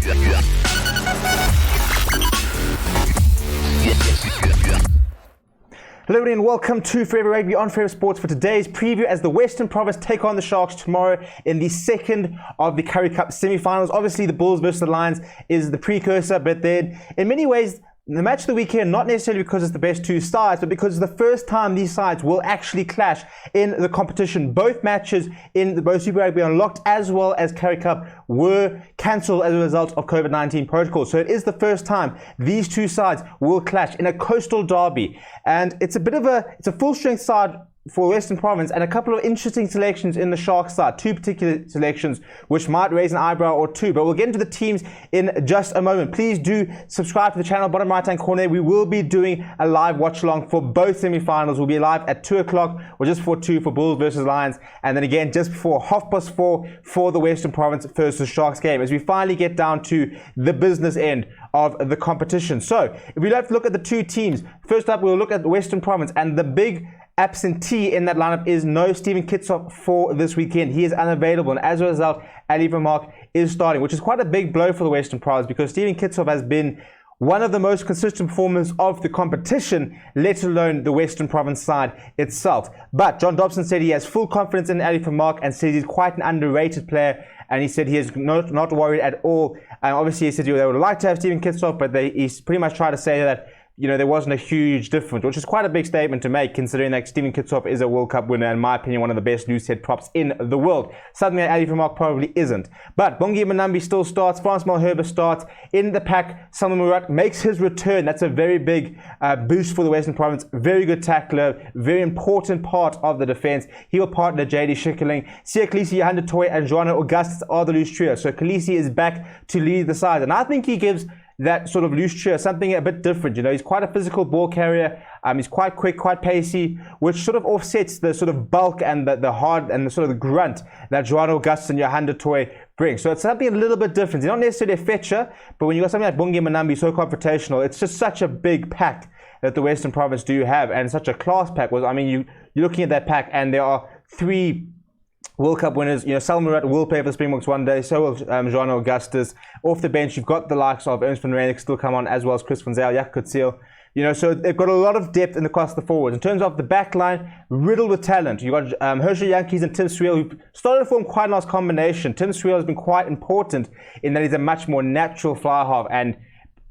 Hello everybody and welcome to Forever Rugby on Forever Sports for today's preview as the Western Province take on the Sharks tomorrow in the second of the Currie Cup semi-finals. Obviously the Bulls versus the Lions is the precursor, but then in many ways the match of the weekend, not necessarily because it's the best two sides, but because it's the first time these sides will actually clash in the competition. Both matches in the both Super Rugby Unlocked as well as Currie Cup were cancelled as a result of COVID-19 protocols. So it is the first time these two sides will clash in a coastal derby. And it's a full-strength side for Western Province and a couple of interesting selections in the Sharks side. Two particular selections which might raise an eyebrow or two, but we'll get into the teams in just a moment. Please do subscribe to the channel, bottom right hand corner. We will be doing a live watch along for both semi-finals. We'll be live at 2 o'clock or just before 2 for Bulls versus Lions, and then again just before 4:30 for the Western Province versus Sharks game as we finally get down to the business end of the competition. So if we have to look at the two teams, first up we'll look at the Western Province, and the big absentee in that lineup is no Stephen Kitshoff for this weekend. He is unavailable, and as a result, Ali Vermaak is starting, which is quite a big blow for the Western Province because Stephen Kitshoff has been one of the most consistent performers of the competition, let alone the Western Province side itself. But John Dobson said he has full confidence in Ali Vermaak and says he's quite an underrated player, and he said he is not worried at all. Obviously, he said they would like to have Stephen Kitshoff, but he's pretty much tried to say that there wasn't a huge difference, which is quite a big statement to make considering that Stephen Kitshoff is a World Cup winner, in my opinion, one of the best loose head props in the world. Something that Ali Vermaak probably isn't. But Bongi Mbonambi still starts, Frans Malherbe starts. In the pack, Salman Murat makes his return. That's a very big boost for the Western Province. Very good tackler, very important part of the defense. He will partner JD Schikkeling. Siya Khaleesi, Johanna Toy and Joanna Augustus are the loose trio. So Khaleesi is back to lead the side, and I think he gives that sort of loose trio something a bit different. He's quite a physical ball carrier. He's quite quick, quite pacey, which sort of offsets the sort of bulk and the hard and the sort of the grunt that Joanna Augustus and Johanna Toy bring. So it's something a little bit different. He's not necessarily a fetcher, but when you got something like Bongi Mbonambi so confrontational, it's just such a big pack that the Western Province do have, and such a class pack. I mean, you're looking at that pack, and there are three World Cup winners. Salman Murat will play for the Springboks one day, so will Joanna Augustus. Off the bench, you've got the likes of Ernst van Reynick still come on, as well as Chris van Zyl, Jaco Coetzee. So they've got a lot of depth across the forwards. In terms of the back line, riddled with talent. You've got Herschel Yankees and Tim Swiel, who've started to form quite a nice combination. Tim Swiel has been quite important in that he's a much more natural fly half and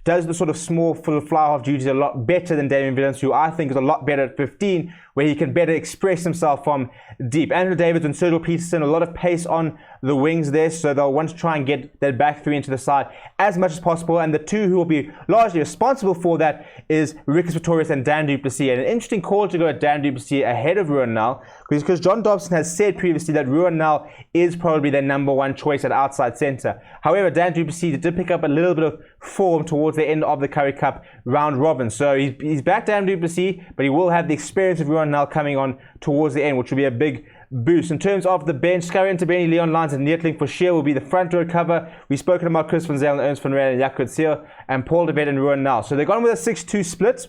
does the sort of small fly half duties a lot better than Damian Willemse, who I think is a lot better at 15, where he can better express himself from deep. Andrew Davids and Cyril Peterson, a lot of pace on the wings there, so they'll want to try and get that back three into the side as much as possible. And the two who will be largely responsible for that is Rikus Pretorius and Dan du Plessis. And an interesting call to go at Dan du Plessis ahead of Ruan Nel, because John Dobson has said previously that Ruan Nel is probably their number one choice at outside centre. However, Dan du Plessis did pick up a little bit of form towards the end of the Currie Cup round robin. So he's back Dan du Plessis, but he will have the experience of Ruan Nel coming on towards the end, which will be a big boost. In terms of the bench, Scurry Ntabeni, Leon Lyons and Neertling for Sheer will be the front row cover. We've spoken about Chris van Zyl and Ernst van Reynick and Jaco Coetzee and Paul de Vet and Ruan Nel. So they've gone with a 6-2 split,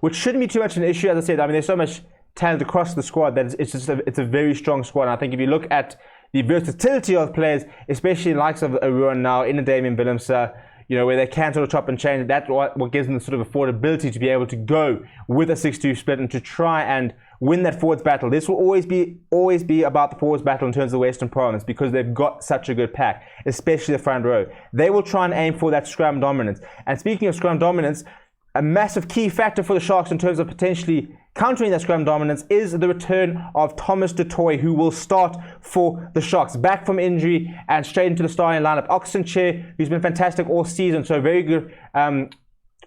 which shouldn't be too much an issue. As I said, there's so much talent across the squad that it's a very strong squad. And I think if you look at the versatility of players, especially the likes of Ruan Nel, in a Damian Willemse, where they can sort of chop and change, that's what gives them the sort of affordability to be able to go with a 6-2 split and to try and win that forwards battle. This will always be about the forwards battle in terms of the Western Province, because they've got such a good pack, especially the front row. They will try and aim for that scrum dominance. And speaking of scrum dominance, a massive key factor for the Sharks in terms of potentially countering that scrum dominance is the return of Thomas du Toit, who will start for the Sharks, back from injury and straight into the starting lineup. Oxenchair, who's been fantastic all season, so very good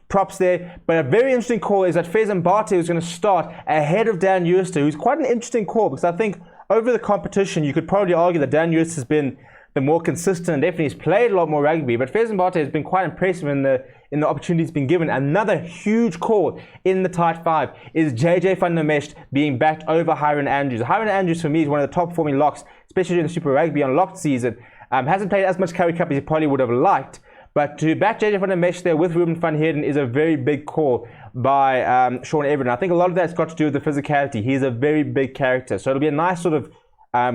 props there. But a very interesting call is that Faizan Bate is going to start ahead of Dan Jooste, who's quite an interesting call, because I think over the competition you could probably argue that Dan Jooste has been the more consistent and definitely has played a lot more rugby, but Faizan Bate has been quite impressive in the opportunities been given. Another huge call in the tight five is JJ van der Mesht being backed over Hiron Andrews. Hiron Andrews for me is one of the top performing locks, especially in the Super Rugby Unlocked season. Hasn't played as much Currie Cup as he probably would have liked, but to back JJ van der Mesht there with Ruben van Heerden is a very big call by Sean Everton. I think a lot of that's got to do with the physicality. He's a very big character, so it'll be a nice sort of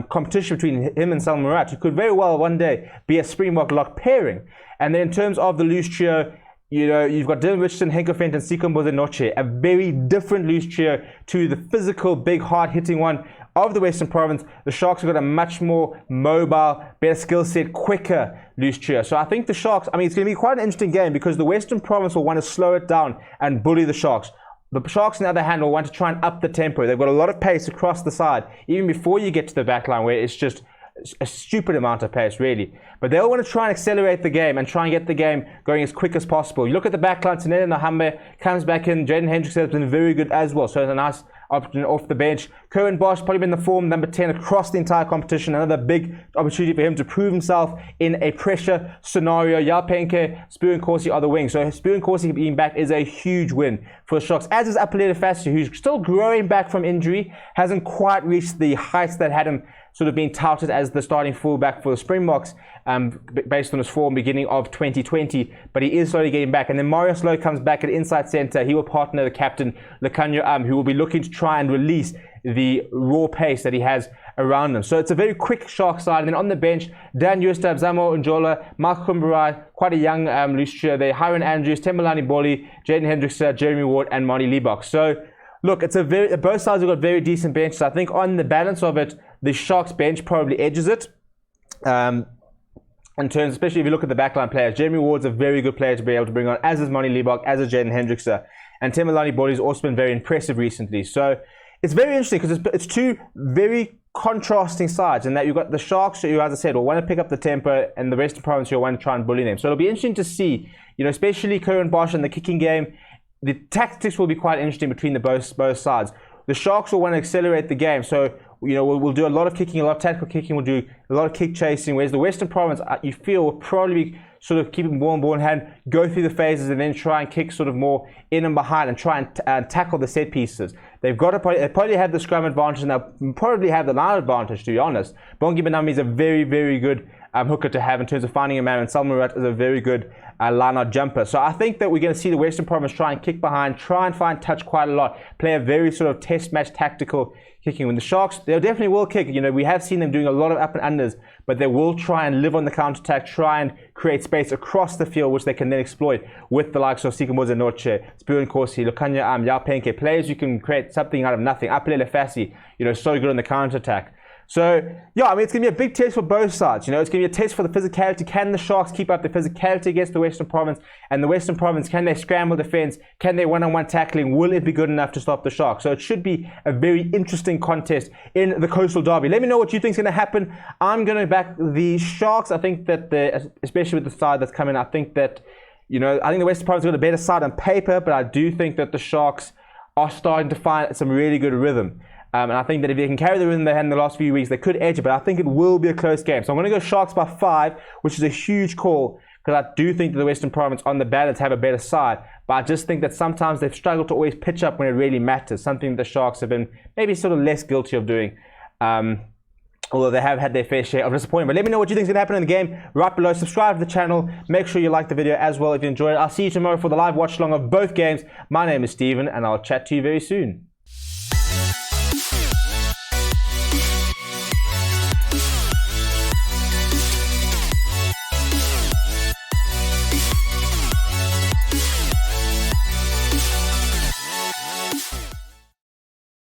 competition between him and Salman Murat, who could very well one day be a Springbok lock pairing. And then in terms of the loose trio, you know, you've got Dylan Richardson, Henko Fent, and Sikomboze Noche, a very different loose trio to the physical, big, hard-hitting one of the Western Province. The Sharks have got a much more mobile, better skill set, quicker loose trio. So I think the Sharks, I mean, it's going to be quite an interesting game because the Western Province will want to slow it down and bully the Sharks. The Sharks, on the other hand, will want to try and up the tempo. They've got a lot of pace across the side, even before you get to the back line, where it's just a stupid amount of pace, really. But they'll want to try and accelerate the game and try and get the game going as quick as possible. You look at the back line, Tanele Nahambe comes back in. Jaden Hendricks has been very good as well, so it's a nice option off the bench. Currie Bosch probably been the form number 10 across the entire competition. Another big opportunity for him to prove himself in a pressure scenario. Yapenke, Spur and Corsi are the wings. So Spur and Corsi being back is a huge win for the Sharks, as is Apelele Fassi, who's still growing back from injury, hasn't quite reached the heights that had him sort of being touted as the starting fullback for the Springboks, based on his form beginning of 2020, but he is slowly getting back. And then Marius Lowe comes back at inside centre. He will partner the captain, Lekanya, who will be looking to try and release the raw pace that he has around him. So it's a very quick Shark side. And then on the bench, Dan Justab, Zamo Njola, Mark Kumbarai, quite a young loose trio there, Hiron Andrews, Tembelani Boli, Jaden Hendricks, Jeremy Ward, and Marty Liebach. So look, it's both sides have got very decent benches. I think on the balance of it, the Sharks bench probably edges it. In terms, especially if you look at the backline players, Jeremy Ward's a very good player to be able to bring on, as is Marty Liebach, as is Jaden Hendricks, and Tembelani Boli has also been very impressive recently. So it's very interesting because it's two very contrasting sides, in that you've got the Sharks who, as I said, will want to pick up the tempo, and the Western Province who will want to try and bully them. So it'll be interesting to see, you know, especially Currie Bosch in the kicking game. The tactics will be quite interesting between the both sides. The Sharks will want to accelerate the game, so you know we'll do a lot of kicking, a lot of tactical kicking. We'll do a lot of kick chasing. Whereas the Western Province, you feel, will probably sort of keep it ball in hand, go through the phases, and then try and kick sort of more in and behind, and try and tackle the set pieces. They probably have the scrum advantage, and they'll probably have the line advantage, to be honest. Bongi Benami is a very, very good hooker to have in terms of finding a man, and Salman Murat is a very good line-out jumper. So I think that we're going to see the Western Province try and kick behind, try and find touch quite a lot, play a very sort of test match tactical kicking. When the Sharks, they definitely will kick. You know, we have seen them doing a lot of up and unders, but they will try and live on the counter-attack, try and create space across the field, which they can then exploit with the likes of Sikomboze Noche, Spur and Corsi, Lekanya, Yapenke, players who can create something out of nothing. Apelele Fassi, you know, so good on the counter-attack. So, yeah, I mean, it's going to be a big test for both sides. You know, it's going to be a test for the physicality. Can the Sharks keep up the physicality against the Western Province? And the Western Province, can they scramble defense? Can they one-on-one tackling? Will it be good enough to stop the Sharks? So it should be a very interesting contest in the Coastal Derby. Let me know what you think is going to happen. I'm going to back the Sharks. I think that, especially with the side that's coming, I think that, you know, I think the Western Province has got a better side on paper, but I do think that the Sharks are starting to find some really good rhythm. And I think that if they can carry the rhythm they had in the last few weeks, they could edge it, but I think it will be a close game. So I'm going to go Sharks by 5, which is a huge call, because I do think that the Western Province on the balance have a better side. But I just think that sometimes they've struggled to always pitch up when it really matters, something the Sharks have been maybe sort of less guilty of doing. Although they have had their fair share of disappointment. But let me know what you think is going to happen in the game right below. Subscribe to the channel. Make sure you like the video as well if you enjoyed it. I'll see you tomorrow for the live watch along of both games. My name is Stephen, and I'll chat to you very soon.